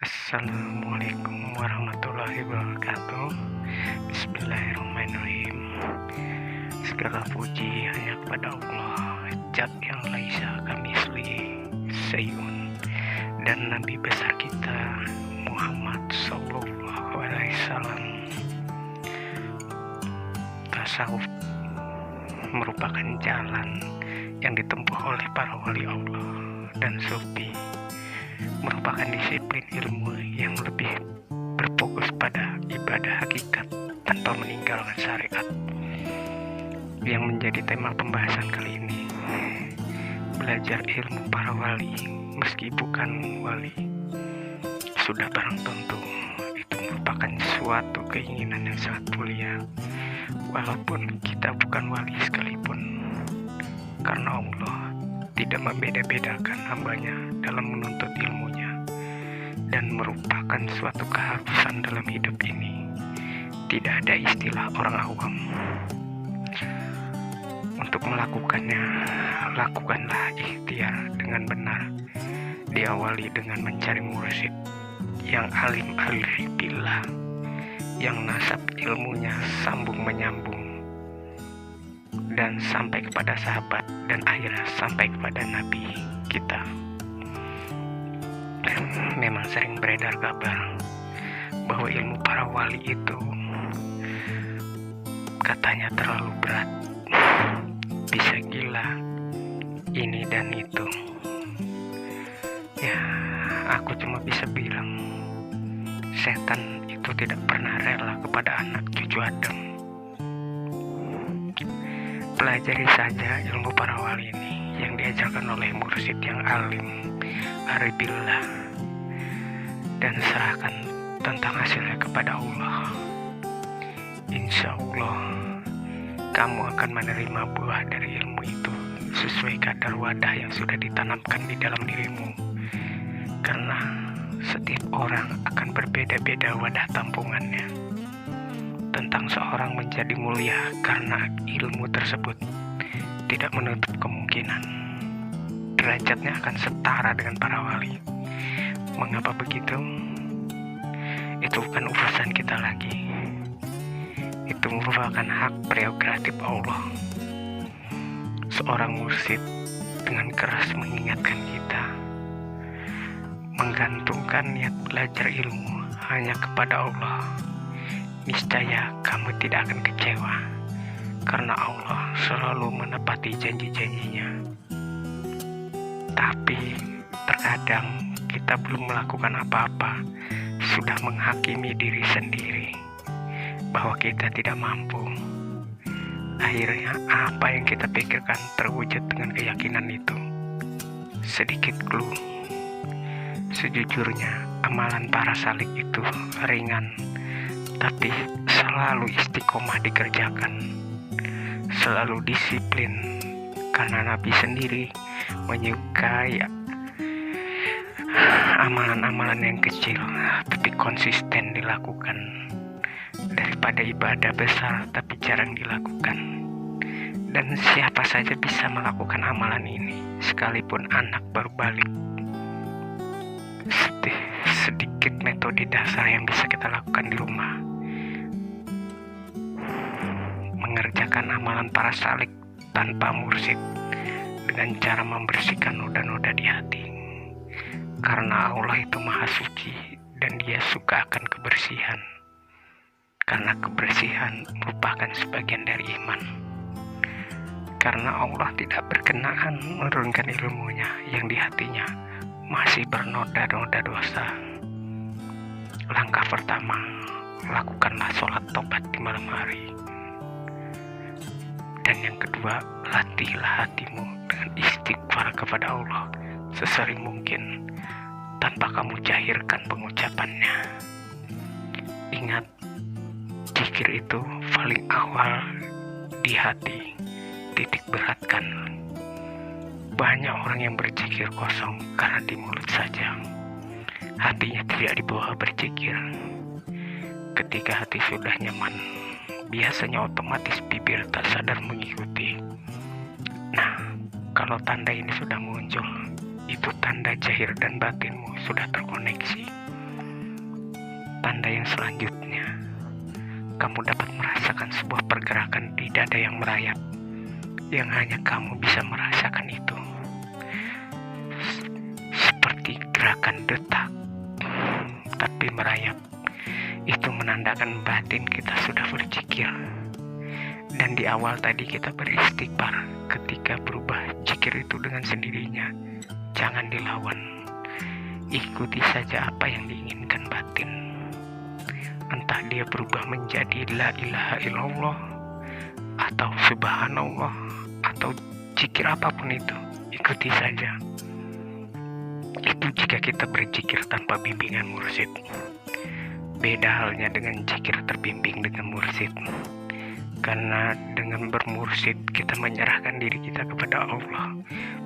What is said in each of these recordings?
Assalamualaikum warahmatullahi wabarakatuh. Bismillahirrahmanirrahim. Segala puji hanya kepada Allah, Zat yang laisa kamislihi syai'un, dan Nabi besar kita Muhammad sallallahu alaihi wasallam. Tasawuf merupakan jalan yang ditempuh oleh para wali Allah, dan sufi merupakan disiplin ilmu yang lebih berfokus pada ibadah hakikat tanpa meninggalkan syariat. Yang menjadi tema pembahasan kali ini, belajar ilmu para wali meski bukan wali. Sudah barang tentu itu merupakan suatu keinginan yang sangat mulia, walaupun kita bukan wali sekalipun, karena Allah tidak membeda-bedakan hambanya dalam menuntut ilmunya, dan merupakan suatu keharusan dalam hidup ini. Tidak ada istilah orang awam. Untuk melakukannya, lakukanlah ikhtiar dengan benar. Diawali dengan mencari mursyid yang alim billah, yang nasab ilmunya sambung menyambung, dan sampai kepada sahabat, dan akhirnya sampai kepada Nabi kita. Memang sering beredar kabar bahwa ilmu para wali itu katanya terlalu berat, bisa gila, ini dan itu. Ya, aku cuma bisa bilang, setan itu tidak pernah rela kepada anak cucu Adam. Pelajari saja ilmu para wali ini yang diajarkan oleh mursyid yang alim, aribillah, dan serahkan tentang hasilnya kepada Allah. Insya Allah kamu akan menerima buah dari ilmu itu sesuai kadar wadah yang sudah ditanamkan di dalam dirimu, karena setiap orang akan berbeda-beda wadah tampungannya. Tentang seorang menjadi mulia karena ilmu tersebut tidak menutup kemungkinan derajatnya akan setara dengan para wali. Mengapa begitu? Itu bukan urusan kita lagi. Itu merupakan hak prerogatif Allah. Seorang mursyid dengan keras mengingatkan kita, menggantungkan niat belajar ilmu hanya kepada Allah. Niscaya kamu tidak akan kecewa, karena Allah selalu menepati janji-janjinya. Tapi terkadang kita belum melakukan apa-apa, sudah menghakimi diri sendiri bahwa kita tidak mampu. Akhirnya apa yang kita pikirkan terwujud dengan keyakinan itu. Sedikit clue, sejujurnya amalan para salik itu ringan, tapi selalu istiqomah dikerjakan, selalu disiplin, karena Nabi sendiri menyukai amalan-amalan yang kecil tapi konsisten dilakukan, daripada ibadah besar tapi jarang dilakukan. Dan siapa saja bisa melakukan amalan ini, sekalipun anak baru balik. Sedikit metode dasar yang bisa kita lakukan di rumah: mengerjakan amalan para salik tanpa mursyid dengan cara membersihkan noda-noda di hati, karena Allah itu maha suci dan Dia suka akan kebersihan, karena kebersihan merupakan sebagian dari iman. Karena Allah tidak berkenaan menurunkan ilmunya yang di hatinya masih bernoda-noda dosa. Langkah pertama, lakukanlah sholat tobat di malam hari. Dan yang kedua, latihlah hatimu dengan istighfar kepada Allah sesering mungkin tanpa kamu jahirkan pengucapannya. Ingat, zikir itu paling awal di hati, titik beratkan. Banyak orang yang berzikir kosong karena di mulut saja, hatinya tidak dibawa berzikir. Ketika hati sudah nyaman, biasanya otomatis bibir tak sadar mengikuti. Nah, kalau tanda ini sudah muncul, itu tanda zahir dan batinmu sudah terkoneksi. Tanda yang selanjutnya, kamu dapat merasakan sebuah pergerakan di dada yang merayap, yang hanya kamu bisa merasakan itu. Seperti gerakan detak, tapi merayap. Itu menandakan batin kita sudah berzikir. Dan di awal tadi kita beristighfar. Ketika berubah zikir itu dengan sendirinya, jangan dilawan. Ikuti saja apa yang diinginkan batin. Entah dia berubah menjadi la ilaha illallah, atau subhanallah, atau zikir apapun itu, ikuti saja. Itu jika kita berzikir tanpa bimbingan mursyid. Beda halnya dengan zikir terbimbing dengan mursyid. Karena dengan bermursyid kita menyerahkan diri kita kepada Allah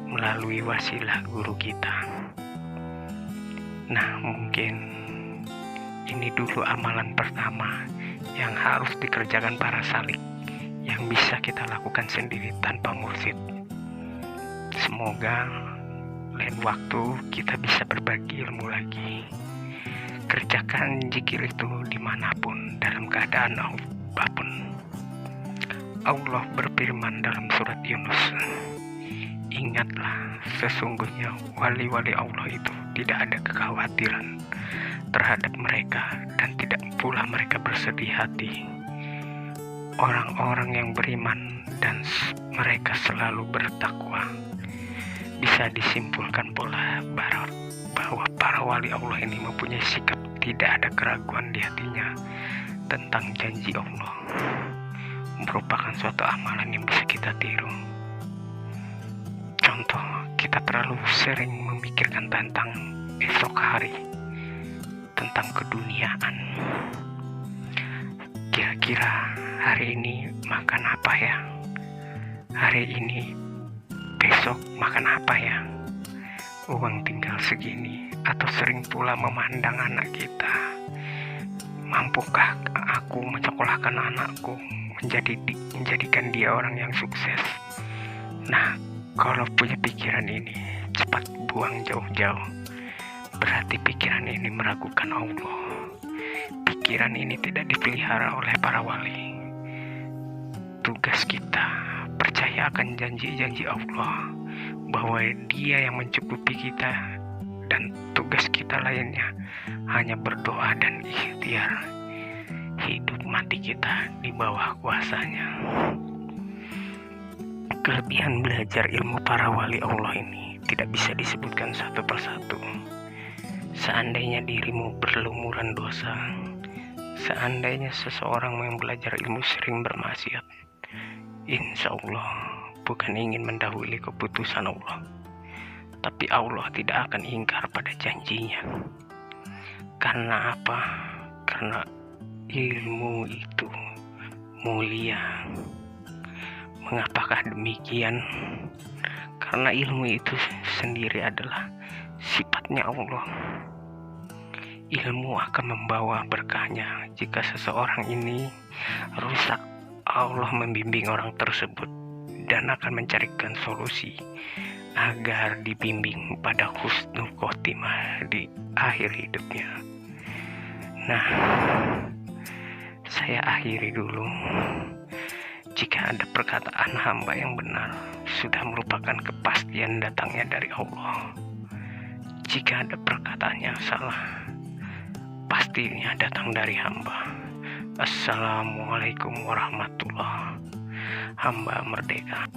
melalui wasilah guru kita. Nah, mungkin ini dulu amalan pertama yang harus dikerjakan para salik, yang bisa kita lakukan sendiri tanpa mursyid. Semoga lain waktu kita bisa berbagi ilmu lagi. Kerjakan zikir itu dimanapun, dalam keadaan apapun. Allah berfirman dalam surat Yunus, ingatlah, sesungguhnya wali-wali Allah itu tidak ada kekhawatiran terhadap mereka, dan tidak pula mereka bersedih hati. Orang-orang yang beriman dan mereka selalu bertakwa. Bisa disimpulkan pula bahwa para wali Allah ini mempunyai sikap tidak ada keraguan di hatinya tentang janji Allah. Merupakan suatu amalan yang bisa kita tiru. Contoh, kita terlalu sering memikirkan tentang esok hari, tentang keduniaan. Kira-kira hari ini makan apa ya? Hari ini, besok makan apa ya? Uang tinggal segini. Atau sering pula memandang anak kita, mampukah aku menyekolahkan anakku, menjadikan dia orang yang sukses? Nah, kalau punya pikiran ini, cepat buang jauh-jauh. Berarti pikiran ini meragukan Allah. Pikiran ini tidak dipelihara oleh para wali. Tugas kita percaya akan janji-janji Allah, bahwa Dia yang mencukupi kita, dan tugas kita lainnya hanya berdoa dan ikhtiar. Hidup mati kita di bawah kuasanya. Kelebihan belajar ilmu para wali Allah ini tidak bisa disebutkan satu persatu. Seandainya dirimu berlumuran dosa, seandainya seseorang yang belajar ilmu sering bermaksiat, insya Allah bukan ingin mendahului keputusan Allah, tapi Allah tidak akan ingkar pada janjinya. Karena apa? Karena ilmu itu mulia. Mengapakah demikian? Karena ilmu itu sendiri adalah sifatnya Allah. Ilmu akan membawa berkahnya. Jika seseorang ini rusak, Allah membimbing orang tersebut dan akan mencarikan solusi agar dibimbing pada husnul khotimah di akhir hidupnya. Nah, saya akhiri dulu. Jika ada perkataan hamba yang benar, sudah merupakan kepastian datangnya dari Allah. Jika ada perkataan yang salah, pastinya datang dari hamba. Assalamualaikum warahmatullahi wabarakatuh. Hamba merdeka.